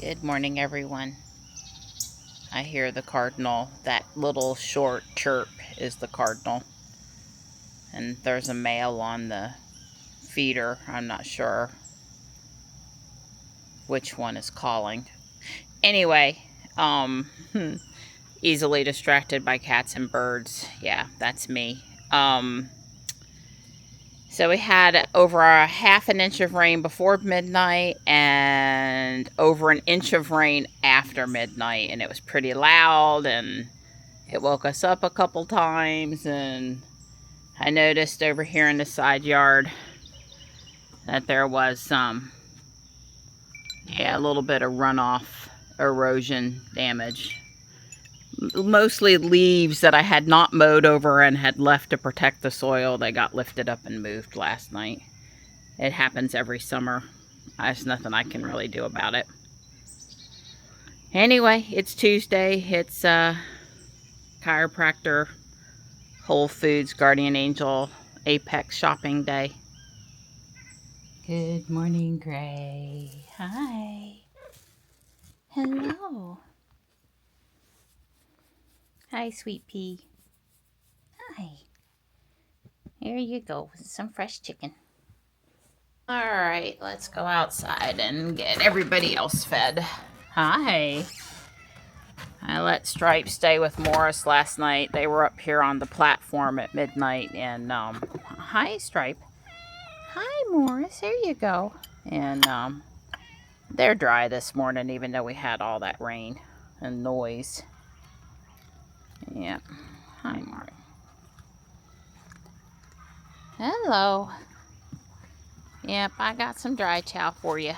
Good morning, everyone. I hear the cardinal. That little short chirp is the cardinal. And there's a male on the feeder. I'm not sure which one is calling. Anyway, easily distracted by cats and birds. Yeah, that's me. So we had over a half an inch of rain before midnight and over an inch of rain after midnight. And it was pretty loud and it woke us up a couple times. And I noticed over here in the side yard that there was a little bit of runoff erosion damage. Mostly leaves that I had not mowed over and had left to protect the soil. They got lifted up and moved last night. It happens every summer. There's nothing I can really do about it. Anyway, it's Tuesday. It's chiropractor, Whole Foods, Guardian Angel, Apex shopping day. Good morning, Gray. Hi. Hello. Hi, sweet pea. Hi. Here you go with some fresh chicken. All right, let's go outside and get everybody else fed. Hi. I let Stripe stay with Morris last night. They were up here on the platform at midnight. And, hi, Stripe. Hi, Morris. There you go. And, they're dry this morning, even though we had all that rain and noise. Yeah. Hi, Mark. Hello. Yep, I got some dry chow for you.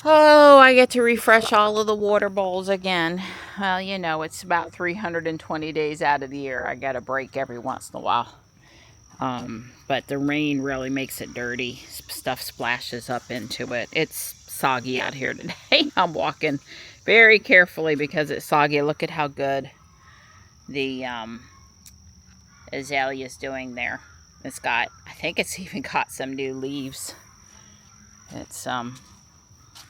Oh, I get to refresh all of the water bowls again. Well, you know, it's about 320 days out of the year. I got a break every once in a while. But the rain really makes it dirty. Stuff splashes up into it. It's soggy out here today. I'm walking very carefully because it's soggy. Look at how good the azalea is doing there. It's got, I think it's even got some new leaves. It's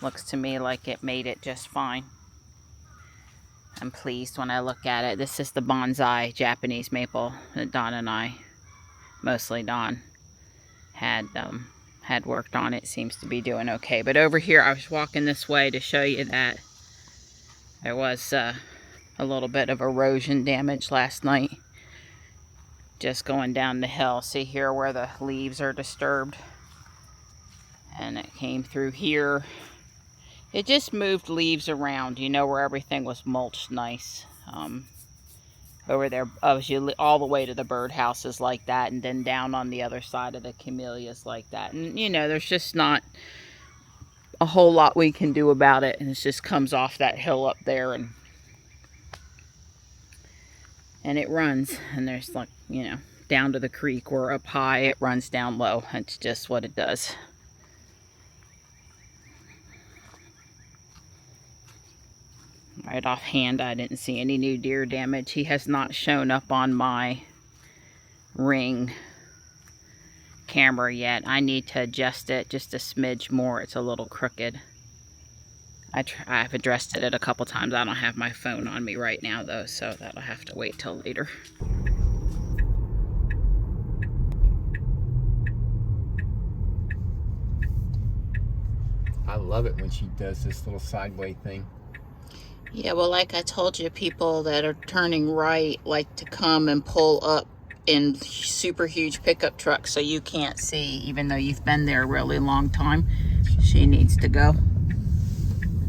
looks to me like it made it just fine. I'm pleased when I look at it. This is the bonsai Japanese maple that Don and I, mostly Don, had worked on. It seems to be doing okay. But over here, I was walking this way to show you that there was a little bit of erosion damage last night. Just going down the hill. See here where the leaves are disturbed? And it came through here. It just moved leaves around, you know, where everything was mulched nice. Over there, obviously, all the way to the birdhouses like that, and then down on the other side of the camellias like that. And, you know, there's just not a whole lot we can do about it. And it just comes off that hill up there, and it runs. And there's, like, you know, down to the creek. We're up high, it runs down low. It's just what it does. Right offhand, I didn't see any new deer damage. He has not shown up on my Ring camera yet. I need to adjust it just a smidge more. It's a little crooked. I've addressed it a couple times. I don't have my phone on me right now, though, so that'll have to wait till later. I love it when she does this little sideway thing. Yeah, well, like I told you, people that are turning right like to come and pull up in super huge pickup trucks so you can't see, even though you've been there a really long time. She needs to go.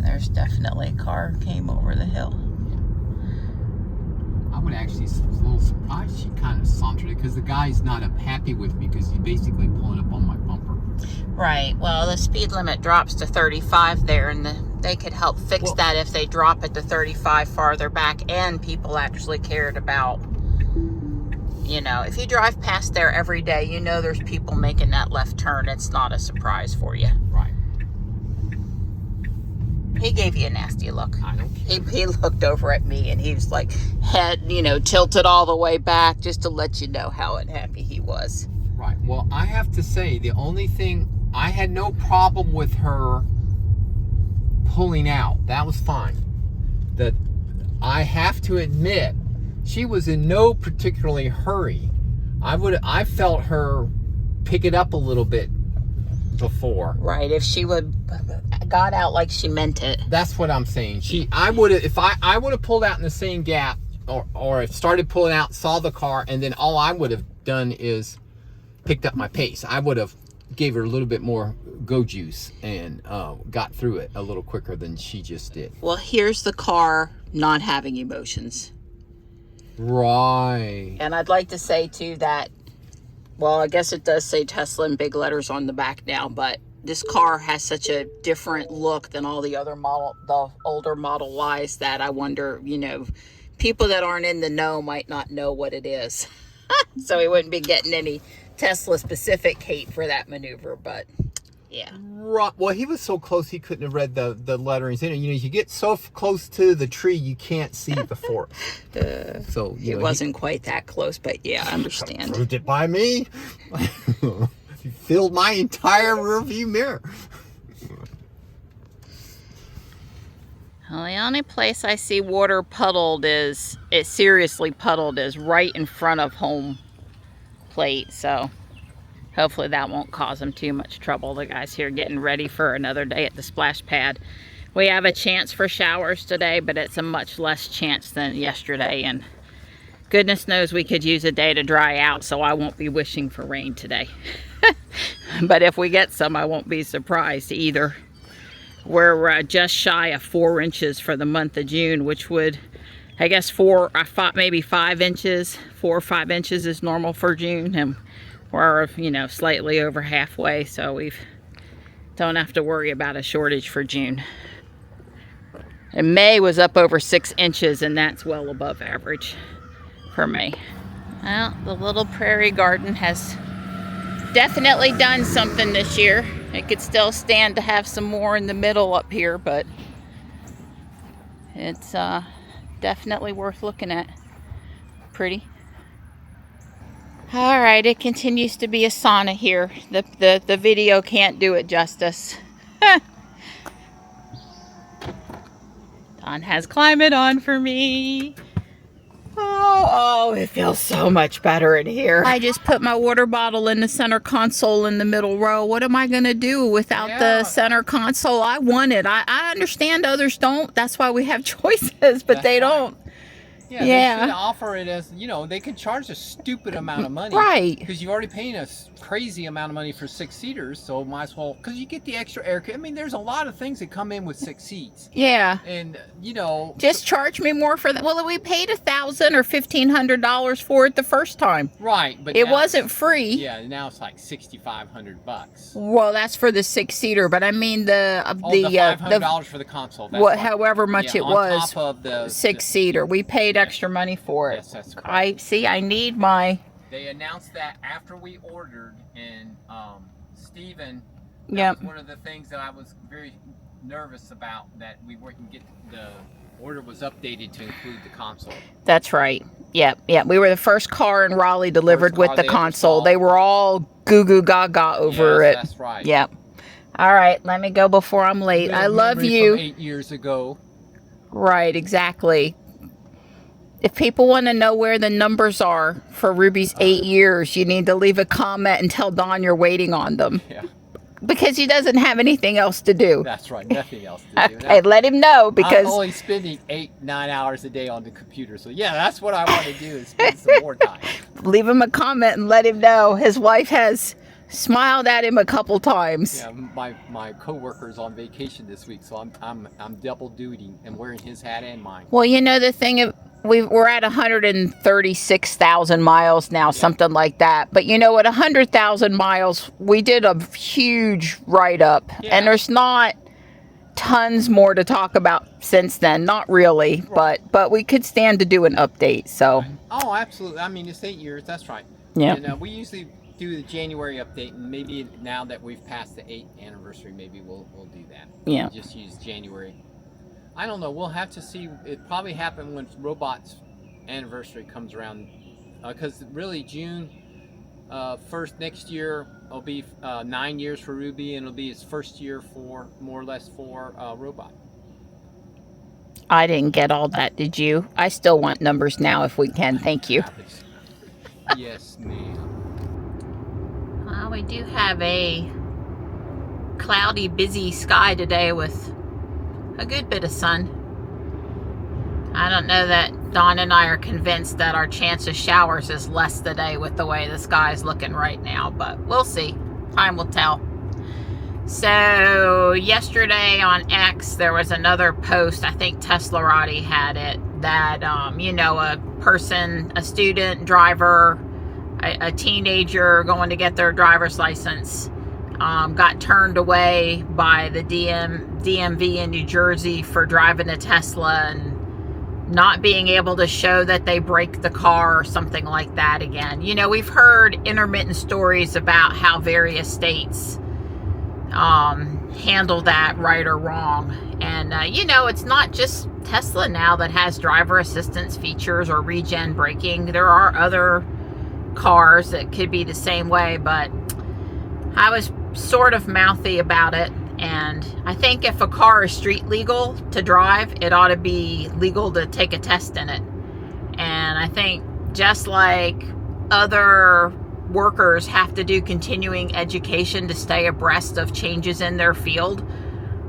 There's definitely a car came over the hill. I would actually, a little surprised she kind of sauntered it because the guy's not happy with me because he's basically pulling up on my bumper. Right. Well, the speed limit drops to 35 there, and they could help fix that if they drop it to 35 farther back, and people actually cared about, you know, if you drive past there every day, you know there's people making that left turn. It's not a surprise for you. Right. He gave you a nasty look. I don't care. He looked over at me and he was like, head, you know, tilted all the way back just to let you know how unhappy he was. Right. Well, I have to say, the only thing, I had no problem with her pulling out. That was fine. I have to admit, she was in no particularly hurry. I felt her pick it up a little bit before. Right, if she would got out like she meant it. That's what I'm saying. I would have, if I would have pulled out in the same gap, or started pulling out, saw the car, and then all I would have done is picked up my pace. I would have gave her a little bit more go juice and got through it a little quicker than she just did. Well, here's the car not having emotions. Right. And I'd like to say too that, well, I guess it does say Tesla in big letters on the back now, but this car has such a different look than all the other the older Model Ys, that I wonder, you know, people that aren't in the know might not know what it is. So he wouldn't be getting any Tesla specific hate for that maneuver, but yeah. Right. Well, he was so close he couldn't have read the letterings in it. You know, you get so close to the tree you can't see the forest. So it wasn't quite that close, but yeah, I understand. Proved it by me. You filled my entire rearview mirror. Well, the only place I see water puddled is, it seriously puddled, is right in front of home plate. So hopefully that won't cause them too much trouble. The guys here getting ready for another day at the splash pad. We have a chance for showers today, but it's a much less chance than yesterday. And goodness knows we could use a day to dry out, so I won't be wishing for rain today. But if we get some, I won't be surprised either. We're just shy of 4 inches for the month of June, which would, I guess, maybe 5 inches. 4 or 5 inches is normal for June, and we're, you know, slightly over halfway, so we don't have to worry about a shortage for June. And May was up over 6 inches, and that's well above average for May. Well, the little prairie garden has definitely done something this year. It could still stand to have some more in the middle up here, but it's definitely worth looking at. Pretty. All right, it continues to be a sauna here. The video can't do it justice. Don has climate on for me. Oh, it feels so much better in here. I just put my water bottle in the center console in the middle row. What am I going to do without the center console? I want it. I understand others don't. That's why we have choices, but they don't. Yeah, they should offer it as, you know, they could charge a stupid amount of money. Right. Because you're already paying a crazy amount of money for 6 seaters, so might as well, because you get the extra air. I mean, there's a lot of things that come in with 6 seats. Yeah. And, you know. Just charge me more for that. Well, we paid $1,000 or $1,500 for it the first time. Right. But it wasn't free. Yeah, now it's like $6,500. Well, that's for the 6-seater, but I mean the $500 for the console. That's however much it was. On top of the 6-seater. We paid extra money for it. Yes, that's correct. I need my. They announced that after we ordered, and Steven, yep, was one of the things that I was very nervous about, that we wouldn't get, the order was updated to include the console. That's right. Yep. We were the first car in Raleigh delivered with the console. They were all goo goo gaga over it. That's right. Yep. All right, let me go before I'm late. I love you. From 8 years ago. Right, exactly. If people want to know where the numbers are for Ruby's 8 years, you need to leave a comment and tell Don you're waiting on them. Yeah. Because he doesn't have anything else to do. That's right, nothing else to do. Okay, let him know, because I'm only spending 8-9 hours a day on the computer. So yeah, that's what I want to do, is spend some more time. Leave him a comment and let him know. His wife has smiled at him a couple times. Yeah, my coworker's on vacation this week, so I'm double duty and wearing his hat and mine. Well, you know, the thing, we're at 136,000 miles now, something like that. But you know, at 100,000 miles, we did a huge write-up, and there's not tons more to talk about since then. Not really, but we could stand to do an update. So. Oh, absolutely. I mean, it's 8 years. That's right. Yeah. And we usually do the January update, and maybe now that we've passed the 8th anniversary, maybe we'll do that. Yeah. We'll just use January. I don't know. We'll have to see. It probably happen when Robot's anniversary comes around, because really June 1st next year, it'll be 9 years for Ruby, and it'll be his first year for more or less for Robot. I didn't get all that, did you? I still want numbers now if we can. Thank you. Yes, ma'am. Well, we do have a cloudy, busy sky today with a good bit of sun. I don't know that Dawn and I are convinced that our chance of showers is less today with the way the sky is looking right now, but we'll see. Time will tell. So yesterday on X, there was another post, I think Teslarati had it, that, you know, a person, a student, driver, a teenager going to get their driver's license, got turned away by the DMV in New Jersey for driving a Tesla and not being able to show that they braked the car or something like that again. You know, we've heard intermittent stories about how various states handle that right or wrong. And, you know, it's not just Tesla now that has driver assistance features or regen braking. There are other cars that could be the same way, but I was sort of mouthy about it. And I think if a car is street legal to drive, it ought to be legal to take a test in it. And I think just like other workers have to do continuing education to stay abreast of changes in their field,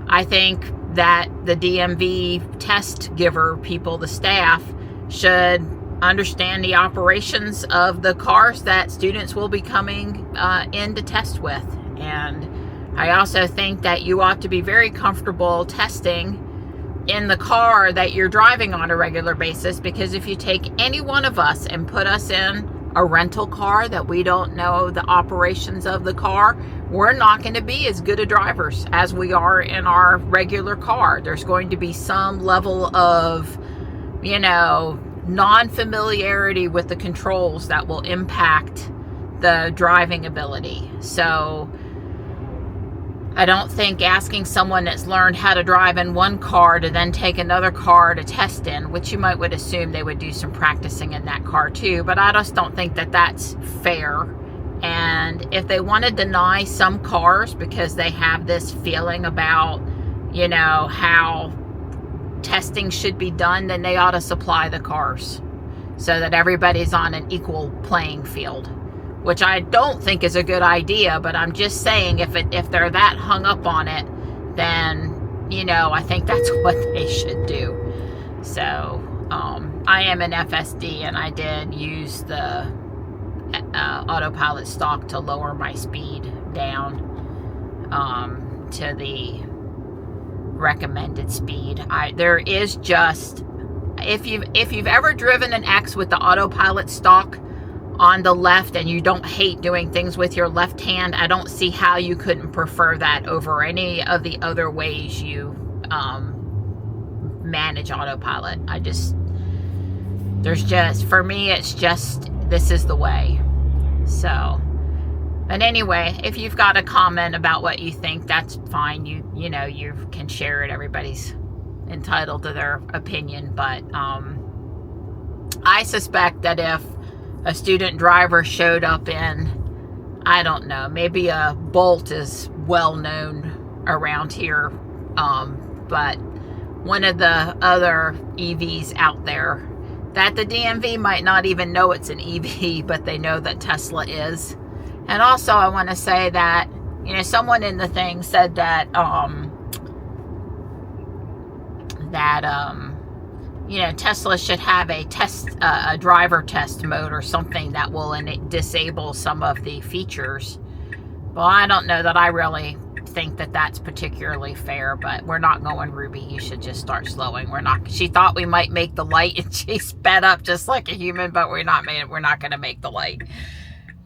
I think that the DMV test giver people, the staff, should understand the operations of the cars that students will be coming in to test with. And I also think that you ought to be very comfortable testing in the car that you're driving on a regular basis, because if you take any one of us and put us in a rental car that we don't know the operations of the car, we're not going to be as good a drivers as we are in our regular car. There's going to be some level of, you know, non-familiarity with the controls that will impact the driving ability. So I don't think asking someone that's learned how to drive in one car to then take another car to test in, which you might would assume they would do some practicing in that car too, but I just don't think that that's fair. And if they want to deny some cars because they have this feeling about, you know, how testing should be done, then they ought to supply the cars so that everybody's on an equal playing field, which I don't think is a good idea, but I'm just saying if they're that hung up on it, then, you know, I think that's what they should do. So I am an FSD, and I did use the autopilot stock to lower my speed down to the recommended speed. There is just, if you've ever driven an X with the autopilot stock on the left and you don't hate doing things with your left hand, I don't see how you couldn't prefer that over any of the other ways you manage autopilot. For me, it's just, this is the way. So, but anyway, if you've got a comment about what you think, that's fine. You know, you can share it. Everybody's entitled to their opinion, but I suspect that if a student driver showed up in, I don't know, maybe a Bolt is well known around here, but one of the other EVs out there, that the DMV might not even know it's an EV, but they know that Tesla is. And also I want to say that, you know, someone in the thing said that, you know, Tesla should have a driver test mode or something that will disable some of the features. Well, I don't know that I really think that that's particularly fair, but we're not going, Ruby, you should just start slowing. She thought we might make the light and she sped up just like a human, but we're not going to make the light.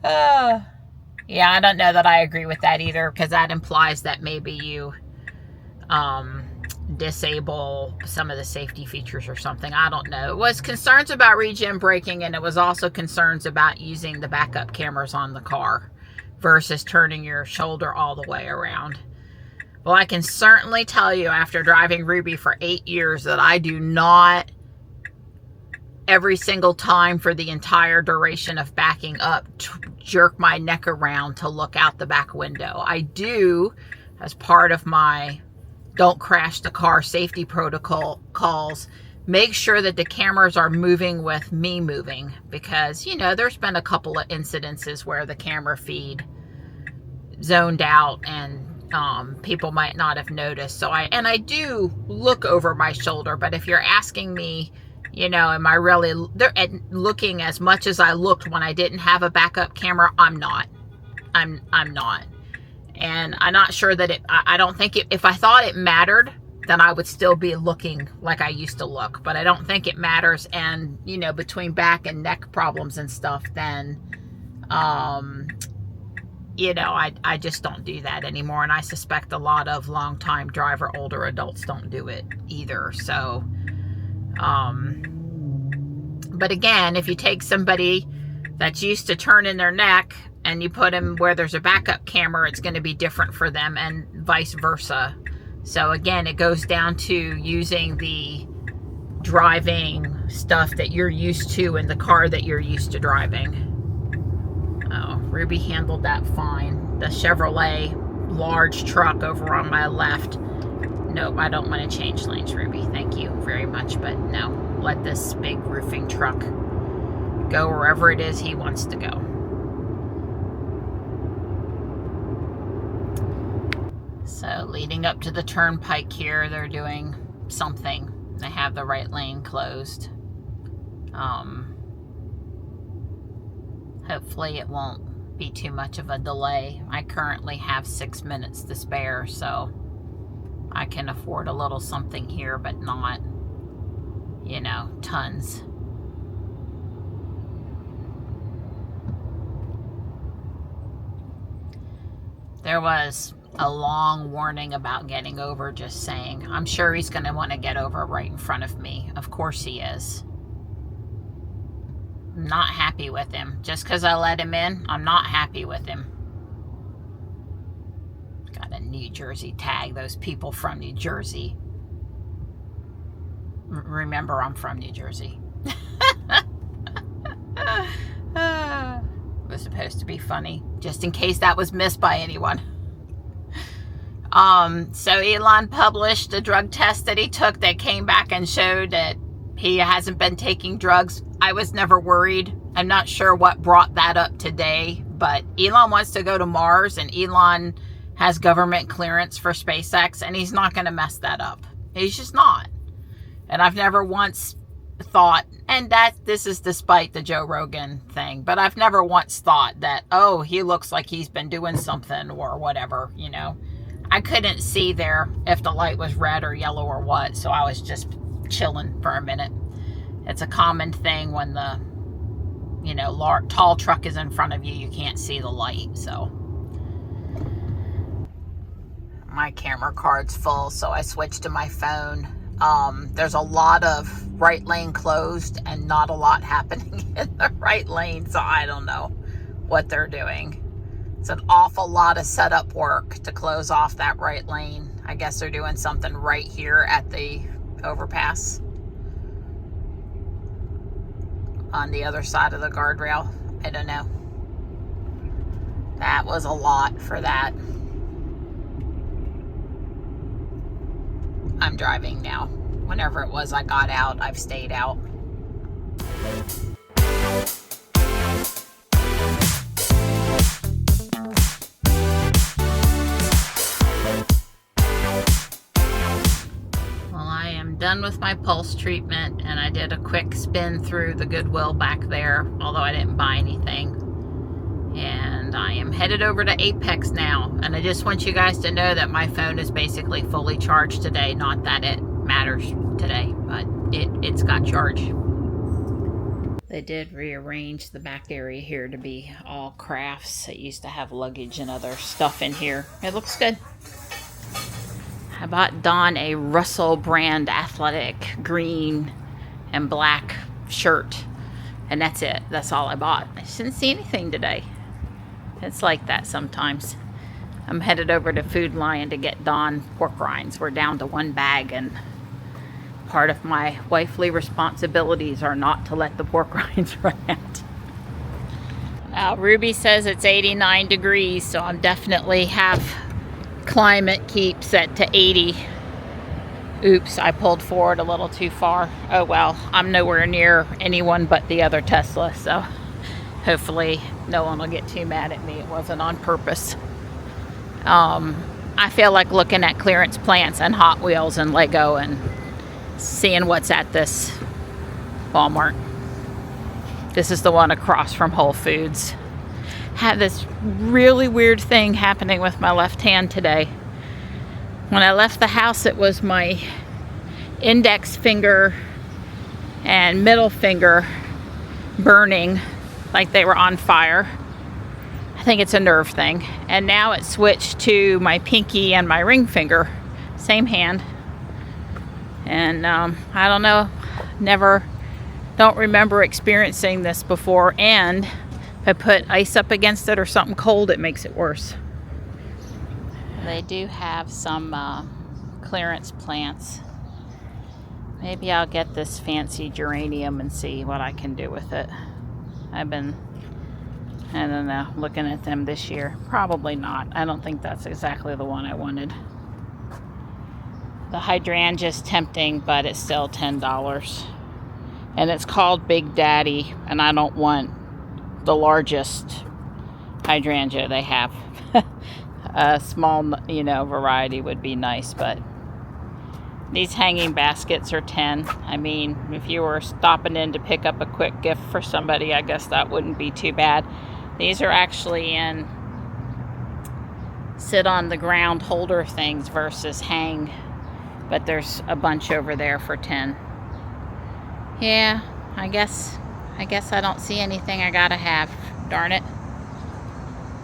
Yeah, I don't know that I agree with that either, because that implies that maybe you disable some of the safety features or something. I don't know. It was concerns about regen braking, and it was also concerns about using the backup cameras on the car versus turning your shoulder all the way around. Well, I can certainly tell you after driving Ruby for 8 years that I do not every single time for the entire duration of backing up, jerk my neck around to look out the back window. I do, as part of my don't crash the car safety protocols, make sure that the cameras are moving with me moving, because, you know, there's been a couple of incidences where the camera feed zoned out and people might not have noticed. So I do look over my shoulder, but if you're asking me, you know, am I really looking as much as I looked when I didn't have a backup camera? I'm not. I'm not. And I'm not sure that I don't think if I thought it mattered, then I would still be looking like I used to look, but I don't think it matters. And, you know, between back and neck problems and stuff, then, you know, I just don't do that anymore. And I suspect a lot of longtime driver, older adults don't do it either. So, but again, if you take somebody that's used to turning their neck and you put them where there's a backup camera, it's going to be different for them, and vice versa. So again, it goes down to using the driving stuff that you're used to in the car that you're used to driving. Oh, Ruby handled that fine. The Chevrolet large truck over on my left. Nope, I don't want to change lanes, Ruby. Thank you very much, but no. Let this big roofing truck go wherever it is he wants to go. So leading up to the turnpike here, they're doing something. They have the right lane closed. Hopefully it won't be too much of a delay. I currently have 6 minutes to spare, so I can afford a little something here, but not, you know, tons. There was a long warning about getting over, just saying. I'm sure he's going to want to get over right in front of me. Of course he is. I'm not happy with him. Just because I let him in, I'm not happy with him. Got a New Jersey tag. Those people from New Jersey. Remember, I'm from New Jersey. It was supposed to be funny, just in case that was missed by anyone. So Elon published a drug test that he took that came back and showed that he hasn't been taking drugs. I was never worried. I'm not sure what brought that up today, but Elon wants to go to Mars, and Elon has government clearance for SpaceX, and he's not going to mess that up. He's just not. And I've never once thought, and that this is despite the Joe Rogan thing, but I've never once thought that, oh, he looks like he's been doing something or whatever, you know. I couldn't see there if the light was red or yellow or what, so I was just chilling for a minute. It's a common thing when the, you know, tall truck is in front of you, you can't see the light, so. My camera card's full, so I switched to my phone. There's a lot of right lane closed and not a lot happening in the right lane, so I don't know what they're doing. It's an awful lot of setup work to close off that right lane. I guess they're doing something right here at the overpass on the other side of the guardrail. I don't know. That was a lot for that. I'm driving now. Whenever it was I got out, I've stayed out. Well, I am done with my pulse treatment, and I did a quick spin through the Goodwill back there, although I didn't buy anything. And I am headed over to Apex now, and I just want you guys to know that my phone is basically fully charged today. Not that it matters today, but it's got charge. They did rearrange the back area here to be all crafts. It used to have luggage and other stuff in here. It looks good. I bought Dawn a Russell brand athletic green and black shirt, and that's it. That's all I bought. I just didn't see anything today. It's like that sometimes. I'm headed over to Food Lion to get Dawn pork rinds. We're down to one bag, and part of my wifely responsibilities are not to let the pork rinds run out. Now, Ruby says it's 89 degrees, so I'm definitely have climate keep set to 80. Oops, I pulled forward a little too far. Oh well, I'm nowhere near anyone but the other Tesla, so hopefully no one will get too mad at me. It wasn't on purpose. I feel like looking at clearance plants and Hot Wheels and Lego and seeing what's at this Walmart. This is the one across from Whole Foods. Had this really weird thing happening with my left hand today. When I left the house, it was my index finger and middle finger burning like they were on fire. I think it's a nerve thing. And now it switched to my pinky and my ring finger, same hand. And I don't know, don't remember experiencing this before. And if I put ice up against it or something cold, it makes it worse. They do have some clearance plants. Maybe I'll get this fancy geranium and see what I can do with it. I've been, I don't know, looking at them this year. Probably not. I don't think that's exactly the one I wanted. The hydrangea's tempting, but it's still $10. And it's called Big Daddy, and I don't want the largest hydrangea they have. A small, variety would be nice, but these hanging baskets are 10. I mean, if you were stopping in to pick up a quick gift for somebody, I guess that wouldn't be too bad. These are actually in sit on the ground holder things versus hang, but there's a bunch over there for 10. Yeah, I guess I don't see anything I gotta have. Darn it.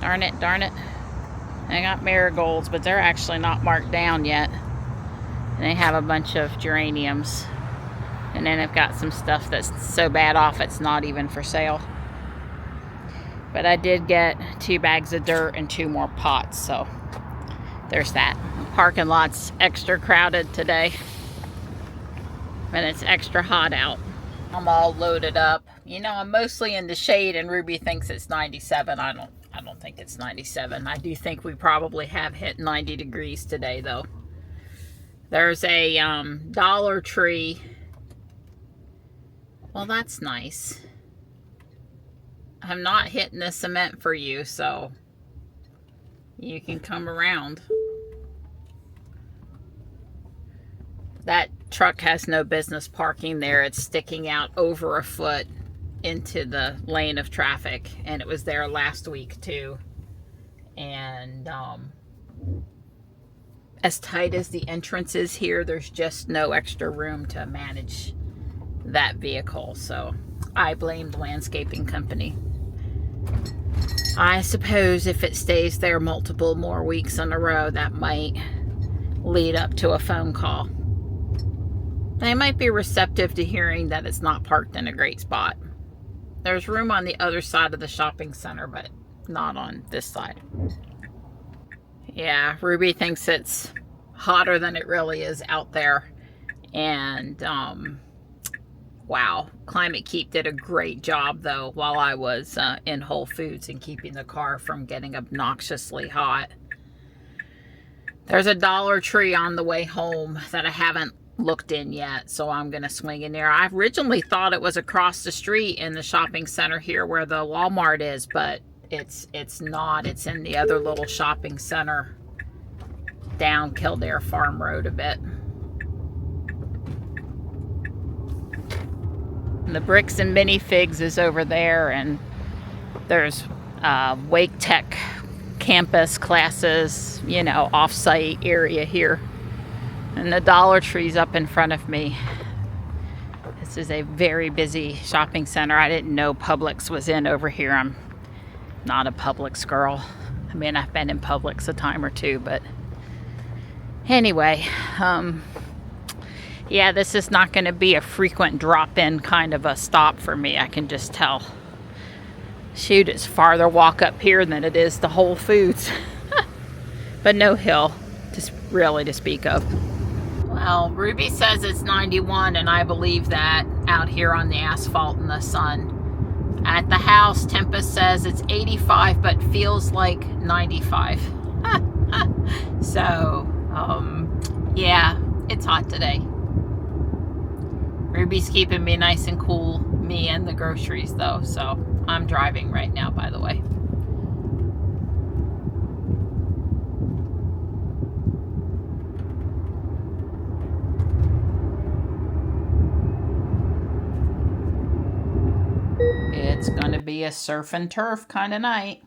Darn it, darn it. I got marigolds, but they're actually not marked down yet. And they have a bunch of geraniums. And then I've got some stuff that's so bad off it's not even for sale. But I did get 2 bags of dirt and 2 more pots, so there's that. The parking lot's extra crowded today. And it's extra hot out. I'm all loaded up. I'm mostly in the shade, and Ruby thinks it's 97. I don't think it's 97. I do think we probably have hit 90 degrees today, though. There's a Dollar Tree. Well, that's nice. I'm not hitting the cement for you, so you can come around. That truck has no business parking there. It's sticking out over a foot into the lane of traffic, and it was there last week too. And as tight as the entrance is here, there's just no extra room to manage that vehicle, so I blame the landscaping company. I suppose if it stays there multiple more weeks in a row, that might lead up to a phone call. They might be receptive to hearing that it's not parked in a great spot. There's room on the other side of the shopping center, but not on this side. Yeah, Ruby thinks it's hotter than it really is out there. And, wow, Climate Keep did a great job, though, while I was in Whole Foods and keeping the car from getting obnoxiously hot. There's a Dollar Tree on the way home that I haven't looked in yet, so I'm gonna swing in there. I originally thought it was across the street in the shopping center here where the Walmart is, but it's not. It's in the other little shopping center down Kildare Farm Road a bit. And the Bricks and Minifigs is over there, and there's Wake Tech campus classes, off-site area here. And the Dollar Tree's up in front of me. This is a very busy shopping center. I didn't know Publix was in over here. I'm not a Publix girl. I mean, I've been in Publix a time or two, but anyway, yeah, this is not going to be a frequent drop-in kind of a stop for me. I can just tell. Shoot, it's farther walk up here than it is to Whole Foods. But no hill, just really to speak of. Well, Well, Ruby says it's 91, and I believe that out here on the asphalt in the sun. At the house, Tempest says it's 85, but feels like 95. So, yeah, it's hot today. Ruby's keeping me nice and cool, me and the groceries though, so I'm driving right now, by the way. It's gonna be a surf and turf kind of night.